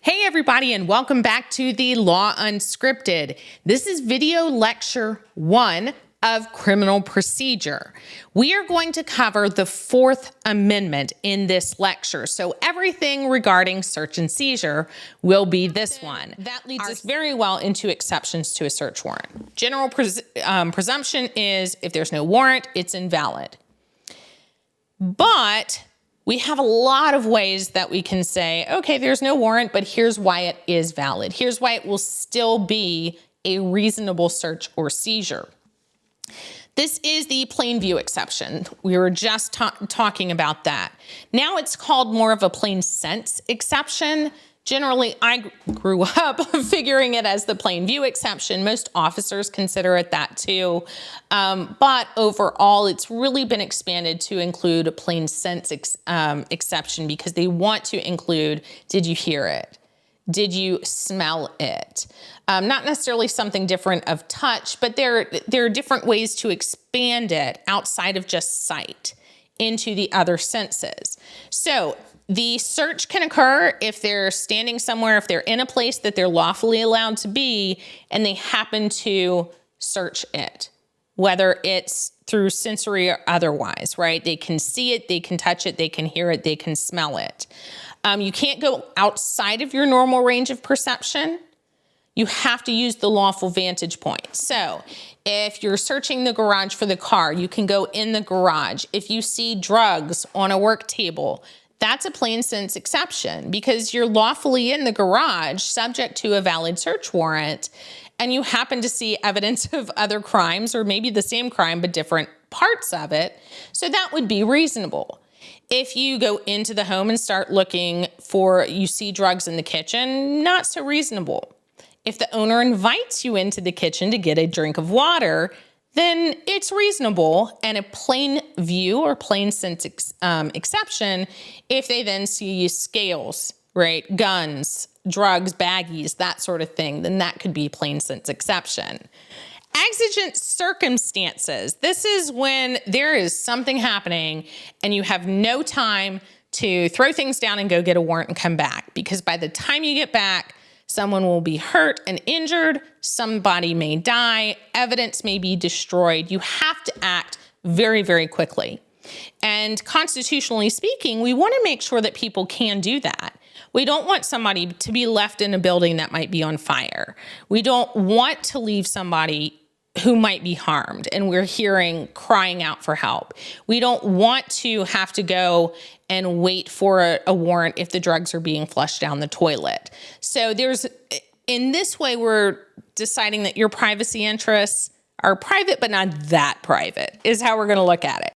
Hey everybody, and welcome back to the Law Unscripted. This is video lecture 1 of criminal procedure. We are going to cover the Fourth Amendment in this lecture. So everything regarding search and seizure will be this one. That leads us very well into exceptions to a search warrant. General presumption is if there's no warrant, it's invalid. But we have a lot of ways that we can say, okay, there's no warrant, but here's why it is valid. Here's why it will still be a reasonable search or seizure. This is the plain view exception. We were just talking about that. Now it's called more of a plain sense exception. Generally, I grew up figuring it as the plain view exception. Most officers consider it that too. But overall, it's really been expanded to include a plain sense exception because they want to include, did you hear it? Did you smell it? Not necessarily something different of touch, but there are different ways to expand it outside of just sight into the other senses. So the search can occur if they're standing somewhere, if they're in a place that they're lawfully allowed to be, and they happen to search it, whether it's through sensory or otherwise, right? They can see it, they can touch it, they can hear it, they can smell it. You can't go outside of your normal range of perception. You have to use the lawful vantage point. So if you're searching the garage for the car, you can go in the garage. If you see drugs on a work table, that's a plain sense exception because you're lawfully in the garage subject to a valid search warrant and you happen to see evidence of other crimes or maybe the same crime but different parts of it. So that would be reasonable. If you go into the home and start looking for, you see drugs in the kitchen, not so reasonable. If the owner invites you into the kitchen to get a drink of water, then it's reasonable and a plain view or plain sense exception if they then see scales, right, guns, drugs, baggies, that sort of thing, then that could be plain sense exception. Exigent circumstances. This is when there is something happening and you have no time to throw things down and go get a warrant and come back because by the time you get back, someone will be hurt and injured, somebody may die, evidence may be destroyed. You have to act very, very quickly. And constitutionally speaking, we want to make sure that people can do that. We don't want somebody to be left in a building that might be on fire. We don't want to leave somebody who might be harmed and we're hearing crying out for help. We don't want to have to go and wait for a warrant if the drugs are being flushed down the toilet. So in this way, we're deciding that your privacy interests are private, but not that private is how we're going to look at it.